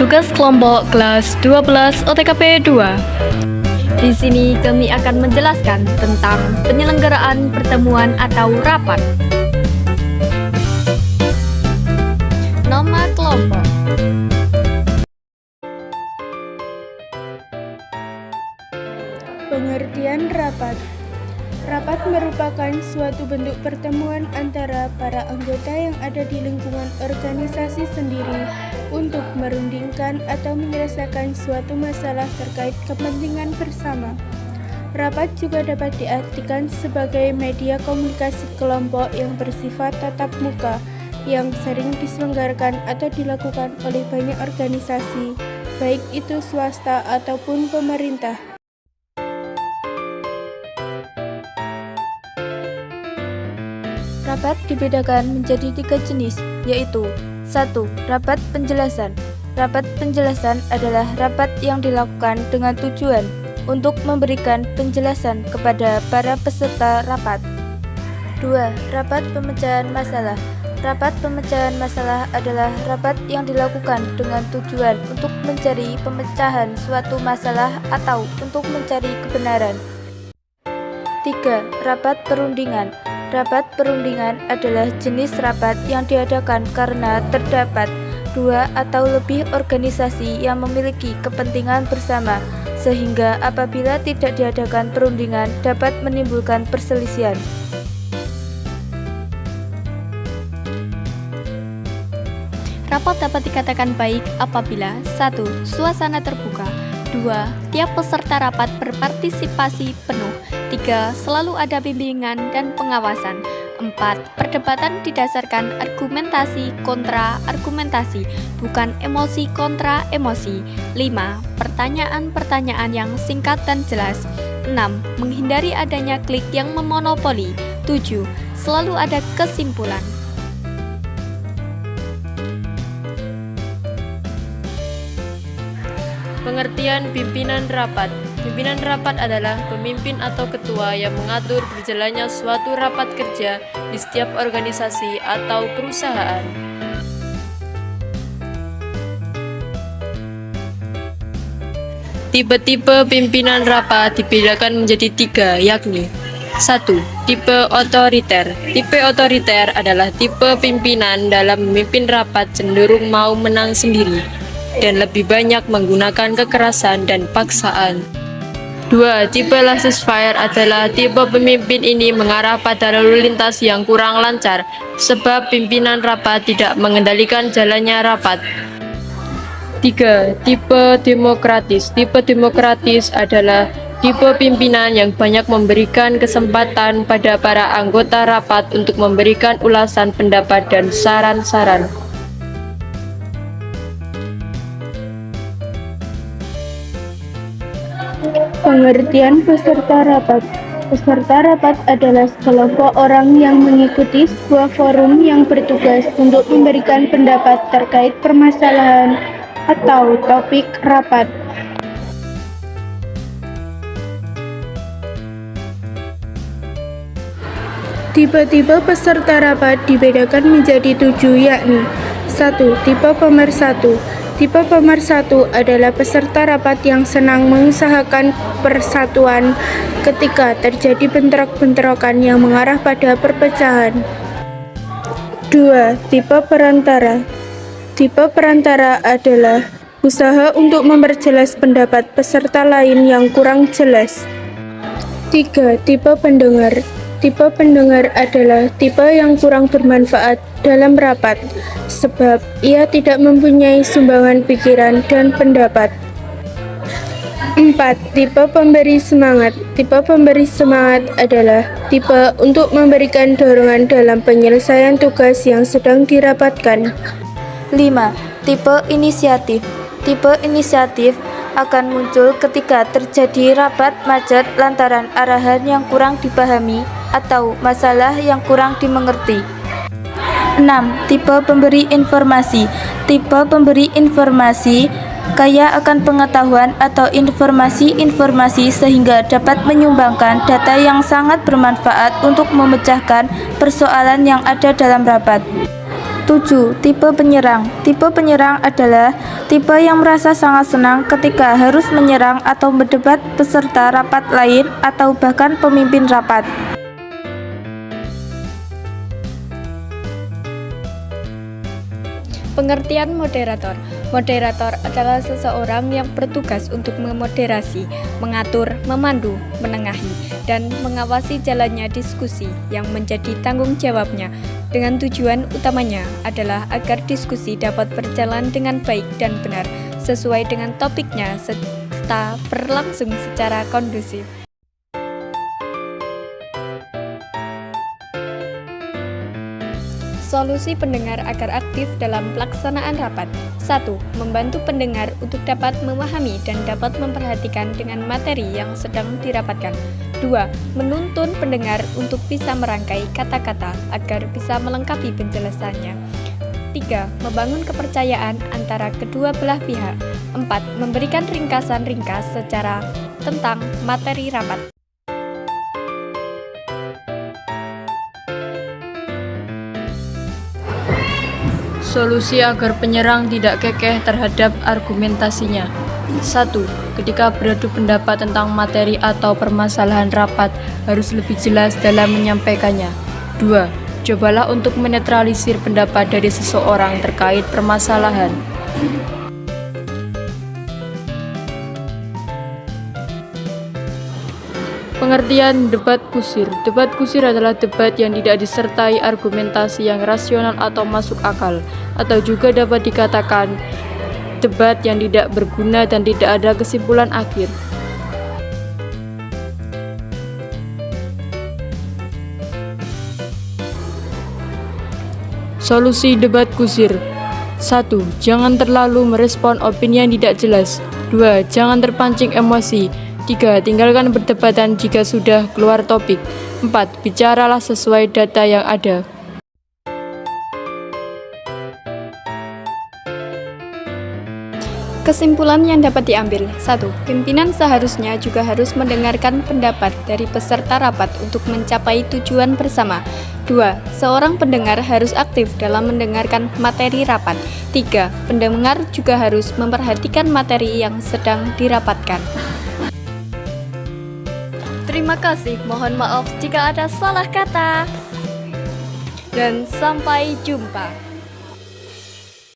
Tugas kelompok kelas 12 OTKP 2. Di sini kami akan menjelaskan tentang penyelenggaraan pertemuan atau rapat. Nama kelompok. Pengertian rapat. Rapat merupakan suatu bentuk pertemuan antara para anggota yang ada di lingkungan organisasi sendiri untuk merundingkan atau menyelesaikan suatu masalah terkait kepentingan bersama. Rapat juga dapat diartikan sebagai media komunikasi kelompok yang bersifat tatap muka yang sering diselenggarakan atau dilakukan oleh banyak organisasi, baik itu swasta ataupun pemerintah. Rapat dibedakan menjadi 3 jenis, yaitu 1. Rapat penjelasan. Rapat penjelasan adalah rapat yang dilakukan dengan tujuan untuk memberikan penjelasan kepada para peserta rapat. 2. Rapat pemecahan masalah. Rapat pemecahan masalah adalah rapat yang dilakukan dengan tujuan untuk mencari pemecahan suatu masalah atau untuk mencari kebenaran. 3. Rapat perundingan. Rapat perundingan adalah jenis rapat yang diadakan karena terdapat 2 atau lebih organisasi yang memiliki kepentingan bersama, sehingga apabila tidak diadakan perundingan dapat menimbulkan perselisihan. Rapat dapat dikatakan baik apabila 1. Suasana terbuka. 2. Tiap peserta rapat berpartisipasi penuh. 3. Selalu ada bimbingan dan pengawasan. 4. Perdebatan didasarkan argumentasi kontra argumentasi, bukan emosi kontra emosi. 5. Pertanyaan-pertanyaan yang singkat dan jelas. 6. Menghindari adanya klik yang memonopoli. 7. Selalu ada kesimpulan. Pengertian pimpinan rapat. Pimpinan rapat adalah pemimpin atau ketua yang mengatur berjalannya suatu rapat kerja di setiap organisasi atau perusahaan. Tipe-tipe pimpinan rapat dibedakan menjadi 3, yakni 1. Tipe otoriter. Tipe otoriter adalah tipe pimpinan dalam memimpin rapat cenderung mau menang sendiri dan lebih banyak menggunakan kekerasan dan paksaan. 2. Tipe laissez-faire adalah tipe pemimpin ini mengarah pada lalu lintas yang kurang lancar sebab pimpinan rapat tidak mengendalikan jalannya rapat. 3. Tipe demokratis. Tipe demokratis adalah tipe pimpinan yang banyak memberikan kesempatan pada para anggota rapat untuk memberikan ulasan pendapat dan saran-saran. Pengertian peserta rapat. Peserta rapat adalah sekelompok orang yang mengikuti sebuah forum yang bertugas untuk memberikan pendapat terkait permasalahan atau topik rapat. Tipe-tipe peserta rapat dibedakan menjadi 7, yakni 1. Tipe pemersatu. Tipe pemersatu adalah peserta rapat yang senang mengusahakan persatuan ketika terjadi bentrok-bentrokan yang mengarah pada perpecahan. 2. Tipe perantara. Tipe perantara adalah usaha untuk memperjelas pendapat peserta lain yang kurang jelas. 3. Tipe pendengar. Tipe pendengar adalah tipe yang kurang bermanfaat dalam rapat, sebab ia tidak mempunyai sumbangan pikiran dan pendapat. 4. Tipe pemberi semangat. Tipe pemberi semangat adalah tipe untuk memberikan dorongan dalam penyelesaian tugas yang sedang dirapatkan. 5. Tipe inisiatif. Tipe inisiatif akan muncul ketika terjadi rapat macet lantaran arahan yang kurang dipahami atau masalah yang kurang dimengerti. 6. Tipe pemberi informasi. Tipe pemberi informasi kaya akan pengetahuan atau informasi-informasi sehingga dapat menyumbangkan data yang sangat bermanfaat untuk memecahkan persoalan yang ada dalam rapat. 7. Tipe penyerang. Tipe penyerang adalah tipe yang merasa sangat senang ketika harus menyerang atau berdebat peserta rapat lain atau bahkan pemimpin rapat. Pengertian moderator. Moderator adalah seseorang yang bertugas untuk memoderasi, mengatur, memandu, menengahi, dan mengawasi jalannya diskusi yang menjadi tanggung jawabnya, dengan tujuan utamanya adalah agar diskusi dapat berjalan dengan baik dan benar, sesuai dengan topiknya serta berlangsung secara kondusif. Solusi pendengar agar aktif dalam pelaksanaan rapat. 1. Membantu pendengar untuk dapat memahami dan dapat memperhatikan dengan materi yang sedang dirapatkan. 2. Menuntun pendengar untuk bisa merangkai kata-kata agar bisa melengkapi penjelasannya. 3. Membangun kepercayaan antara kedua belah pihak. 4. Memberikan ringkasan ringkas secara tentang materi rapat. Solusi agar penyerang tidak kekeh terhadap argumentasinya. 1. Ketika beradu pendapat tentang materi atau permasalahan rapat, harus lebih jelas dalam menyampaikannya. 2. Cobalah untuk menetralisir pendapat dari seseorang terkait permasalahan. Pengertian debat kusir. Debat kusir adalah debat yang tidak disertai argumentasi yang rasional atau masuk akal, atau juga dapat dikatakan debat yang tidak berguna dan tidak ada kesimpulan akhir. Solusi debat kusir. 1. Jangan terlalu merespon opini yang tidak jelas. 2. Jangan terpancing emosi. 3. Tinggalkan perdebatan jika sudah keluar topik. 4. Bicaralah sesuai data yang ada. Kesimpulan yang dapat diambil. 1. Pimpinan seharusnya juga harus mendengarkan pendapat dari peserta rapat untuk mencapai tujuan bersama. 2. Seorang pendengar harus aktif dalam mendengarkan materi rapat. 3. Pendengar juga harus memperhatikan materi yang sedang dirapatkan. Terima kasih, mohon maaf jika ada salah kata. Dan sampai jumpa.